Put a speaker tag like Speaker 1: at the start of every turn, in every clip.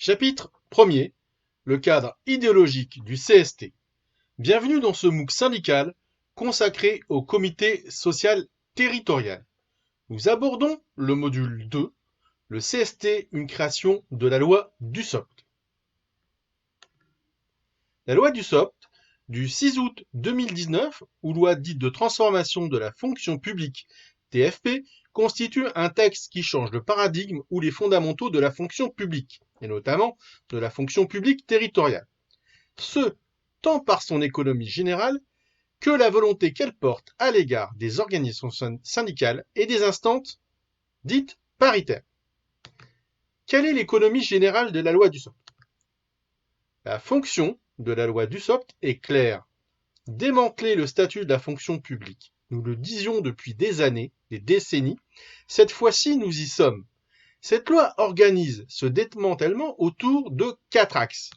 Speaker 1: Chapitre 1er. Le cadre idéologique du CST. Bienvenue dans ce MOOC syndical consacré au comité social territorial. Nous abordons le module 2, le CST, une création de la loi Dussopt. La loi Dussopt du 6 août 2019, ou loi dite de transformation de la fonction publique TFP, constitue un texte qui change le paradigme ou les fondamentaux de la fonction publique, et notamment de la fonction publique territoriale. Ce, tant par son économie générale que la volonté qu'elle porte à l'égard des organisations syndicales et des instances dites paritaires. Quelle est l'économie générale de la loi Dussopt? La fonction de la loi Dussopt est claire. Démanteler le statut de la fonction publique. Nous le disions depuis des années, des décennies. Cette fois-ci, nous y sommes. Cette loi organise ce démantèlement autour de 4 axes.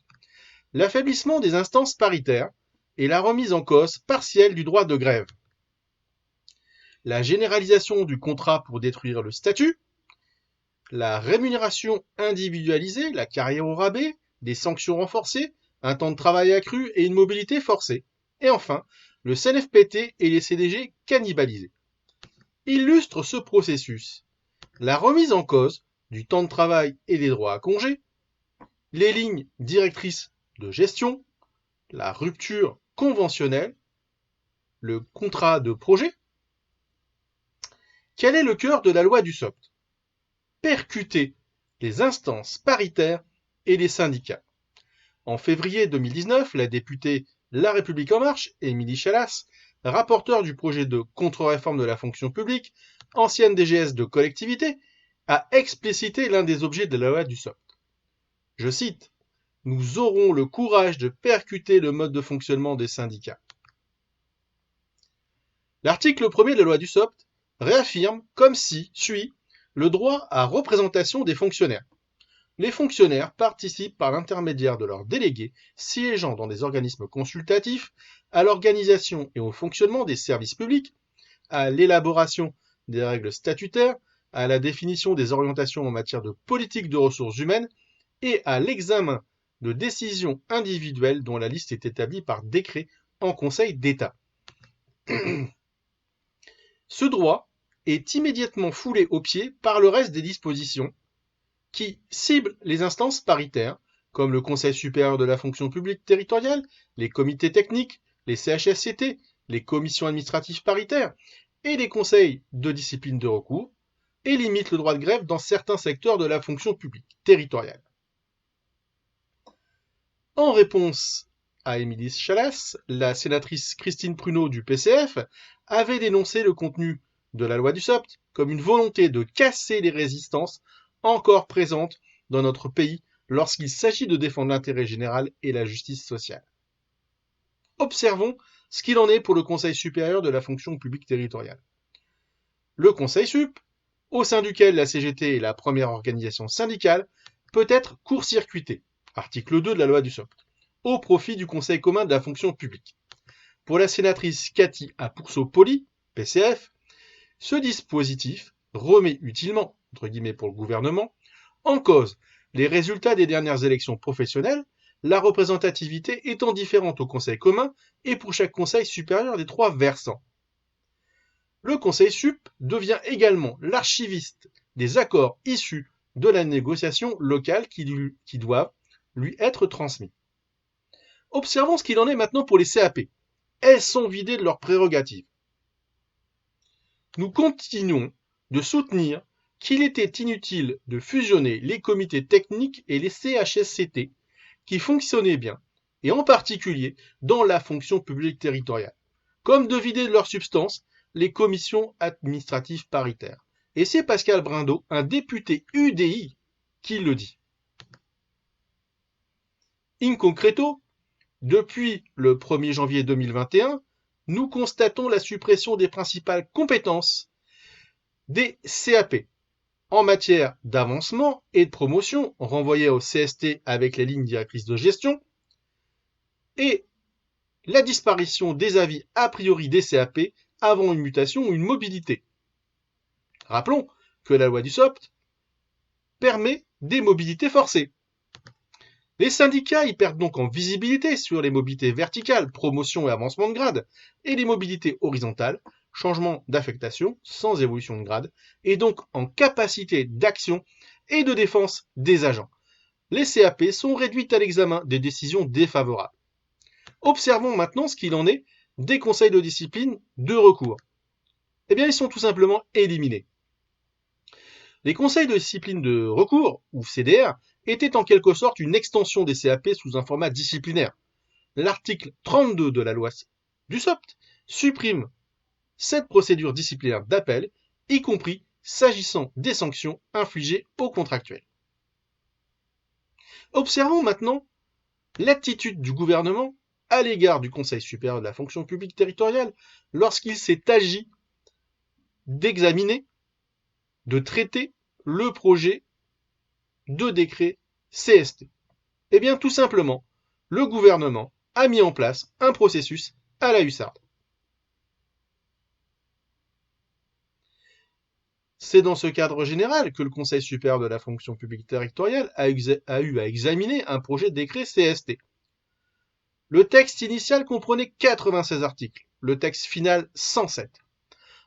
Speaker 1: L'affaiblissement des instances paritaires et la remise en cause partielle du droit de grève. La généralisation du contrat pour détruire le statut. La rémunération individualisée, la carrière au rabais, des sanctions renforcées, un temps de travail accru et une mobilité forcée. Et enfin, le CNFPT et les CDG cannibalisés. Illustre ce processus la remise en cause du temps de travail et des droits à congé, les lignes directrices de gestion, la rupture conventionnelle, le contrat de projet. Quel est le cœur de la loi Dussopt? Percuter les instances paritaires et les syndicats. En février 2019, la députée La République En Marche, Émilie Chalas, rapporteure du projet de contre-réforme de la fonction publique, ancienne DGS de collectivité, a explicité l'un des objets de la loi Dussopt. Je cite « Nous aurons le courage de percuter le mode de fonctionnement des syndicats ». L'article 1er de la loi Dussopt réaffirme, comme si, suit, le droit à représentation des fonctionnaires. Les fonctionnaires participent par l'intermédiaire de leurs délégués siégeant dans des organismes consultatifs à l'organisation et au fonctionnement des services publics, à l'élaboration des règles statutaires, à la définition des orientations en matière de politique de ressources humaines et à l'examen de décisions individuelles dont la liste est établie par décret en Conseil d'État. Ce droit est immédiatement foulé aux pieds par le reste des dispositions qui ciblent les instances paritaires, comme le Conseil supérieur de la fonction publique territoriale, les comités techniques, les CHSCT, les commissions administratives paritaires et les conseils de discipline de recours, et limitent le droit de grève dans certains secteurs de la fonction publique territoriale. En réponse à Émilie Chalas, la sénatrice Christine Pruneau du PCF avait dénoncé le contenu de la loi Dussopt comme une volonté de casser les résistances encore présentes dans notre pays lorsqu'il s'agit de défendre l'intérêt général et la justice sociale. Observons ce qu'il en est pour le Conseil supérieur de la fonction publique territoriale. Le Conseil sup, au sein duquel la CGT est la première organisation syndicale, peut être court-circuité, article 2 de la loi Dussopt, au profit du Conseil commun de la fonction publique. Pour la sénatrice Cathy Apourceau-Poly, PCF, ce dispositif remet utilement, entre guillemets pour le gouvernement, en cause les résultats des dernières élections professionnelles, la représentativité étant différente au Conseil commun et pour chaque Conseil supérieur des 3 versants. Le Conseil sup devient également l'archiviste des accords issus de la négociation locale qui doivent lui être transmis. Observons ce qu'il en est maintenant pour les CAP. Elles sont vidées de leurs prérogatives. Nous continuons de soutenir qu'il était inutile de fusionner les comités techniques et les CHSCT qui fonctionnaient bien, et en particulier dans la fonction publique territoriale, comme de vider de leur substance les commissions administratives paritaires. Et c'est Pascal Brindot, un député UDI, qui le dit. In concreto, depuis le 1er janvier 2021, nous constatons la suppression des principales compétences des CAP en matière d'avancement et de promotion, renvoyées au CST avec les lignes directrices de gestion, et la disparition des avis a priori des CAP avant une mutation ou une mobilité. Rappelons que la loi Dussopt permet des mobilités forcées. Les syndicats y perdent donc en visibilité sur les mobilités verticales, promotion et avancement de grade, et les mobilités horizontales, changement d'affectation sans évolution de grade, et donc en capacité d'action et de défense des agents. Les CAP sont réduites à l'examen des décisions défavorables. Observons maintenant ce qu'il en est des conseils de discipline de recours. Eh bien, ils sont tout simplement éliminés. Les conseils de discipline de recours, ou CDR, étaient en quelque sorte une extension des CAP sous un format disciplinaire. L'article 32 de la loi du SOPT supprime cette procédure disciplinaire d'appel, y compris s'agissant des sanctions infligées aux contractuels. Observons maintenant l'attitude du gouvernement à l'égard du Conseil supérieur de la fonction publique territoriale lorsqu'il s'est agi d'examiner, de traiter le projet de décret CST. Eh bien, tout simplement, le gouvernement a mis en place un processus à la hussarde. C'est dans ce cadre général que le Conseil supérieur de la fonction publique territoriale a eu à examiner un projet de décret CST. Le texte initial comprenait 96 articles, le texte final 107.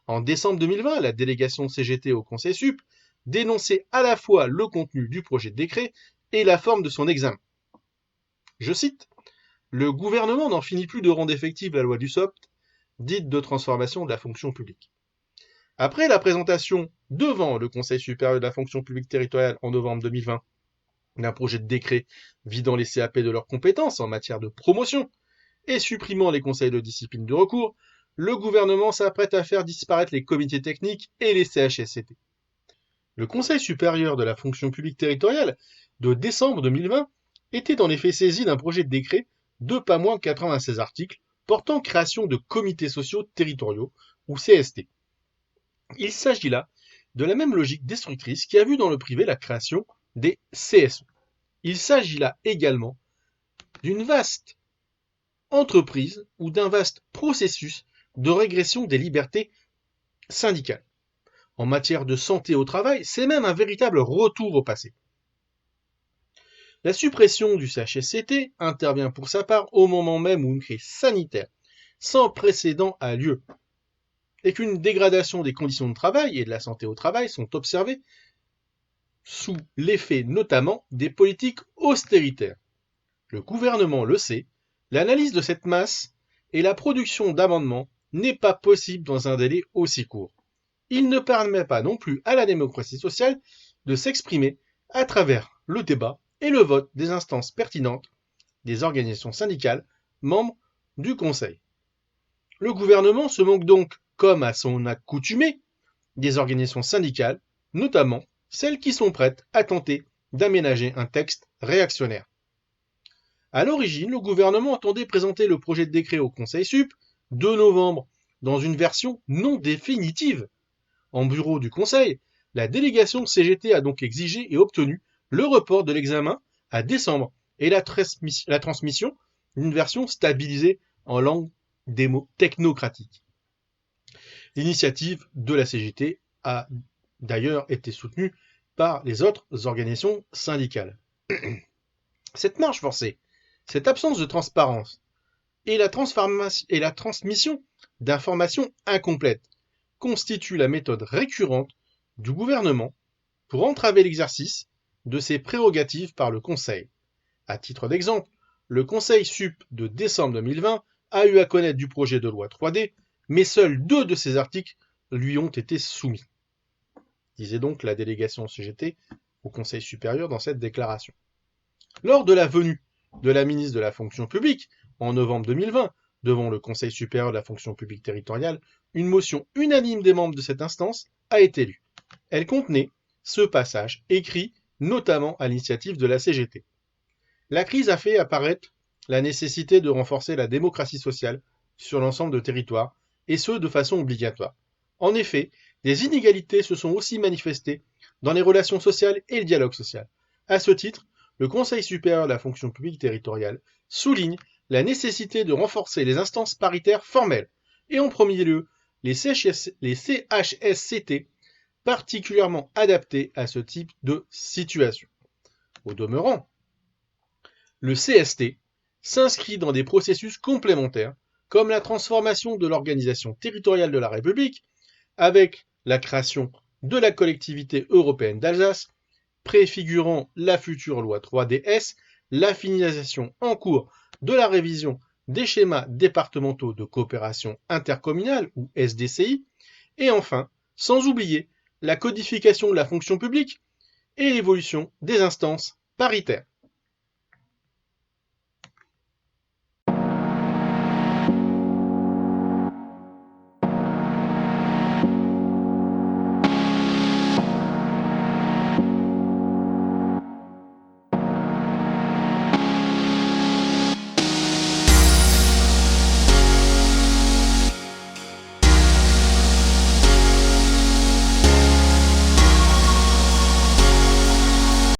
Speaker 1: En décembre 2020, la délégation CGT au Conseil sup dénonçait à la fois le contenu du projet de décret et la forme de son examen. Je cite, « Le gouvernement n'en finit plus de rendre effective la loi du SOPT, dite de transformation de la fonction publique. » Après la présentation devant le Conseil supérieur de la fonction publique territoriale en novembre 2020 d'un projet de décret vidant les CAP de leurs compétences en matière de promotion et supprimant les conseils de discipline de recours, le gouvernement s'apprête à faire disparaître les comités techniques et les CHSCT. Le Conseil supérieur de la fonction publique territoriale de décembre 2020 était en effet saisi d'un projet de décret de pas moins de 96 articles portant création de comités sociaux territoriaux ou CST. Il s'agit là de la même logique destructrice qui a vu dans le privé la création des CSE. Il s'agit là également d'une vaste entreprise ou d'un vaste processus de régression des libertés syndicales. En matière de santé au travail, c'est même un véritable retour au passé. La suppression du CHSCT intervient pour sa part au moment même où une crise sanitaire sans précédent a lieu et qu'une dégradation des conditions de travail et de la santé au travail sont observées sous l'effet notamment des politiques austéritaires. Le gouvernement le sait, l'analyse de cette masse et la production d'amendements n'est pas possible dans un délai aussi court. Il ne permet pas non plus à la démocratie sociale de s'exprimer à travers le débat et le vote des instances pertinentes des organisations syndicales membres du Conseil. Le gouvernement se moque donc, comme à son accoutumée, des organisations syndicales, notamment celles qui sont prêtes à tenter d'aménager un texte réactionnaire. À l'origine, le gouvernement entendait présenter le projet de décret au Conseil sup 2 novembre dans une version non définitive. En bureau du Conseil, la délégation CGT a donc exigé et obtenu le report de l'examen à décembre et la transmission d'une version stabilisée en langue démo technocratique. L'initiative de la CGT a d'ailleurs été soutenue par les autres organisations syndicales. Cette marche forcée, cette absence de transparence et la transmission d'informations incomplètes constituent la méthode récurrente du gouvernement pour entraver l'exercice de ses prérogatives par le Conseil. À titre d'exemple, le Conseil sup de décembre 2020 a eu à connaître du projet de loi 3D, mais seuls 2 de ses articles lui ont été soumis, disait donc la délégation CGT au Conseil supérieur dans cette déclaration. Lors de la venue de la ministre de la fonction publique, en novembre 2020, devant le Conseil supérieur de la fonction publique territoriale, une motion unanime des membres de cette instance a été lue. Elle contenait ce passage, écrit notamment à l'initiative de la CGT. La crise a fait apparaître la nécessité de renforcer la démocratie sociale sur l'ensemble de territoires, et ce de façon obligatoire. En effet, des inégalités se sont aussi manifestées dans les relations sociales et le dialogue social. À ce titre, le Conseil supérieur de la fonction publique territoriale souligne la nécessité de renforcer les instances paritaires formelles, et en premier lieu les CHSCT, particulièrement adaptés à ce type de situation. Au demeurant, Le CST s'inscrit dans des processus complémentaires, comme la transformation de l'organisation territoriale de la République, avec la création de la collectivité européenne d'Alsace, préfigurant la future loi 3DS, la finalisation en cours de la révision des schémas départementaux de coopération intercommunale, ou SDCI, et enfin, sans oublier la codification de la fonction publique et l'évolution des instances paritaires.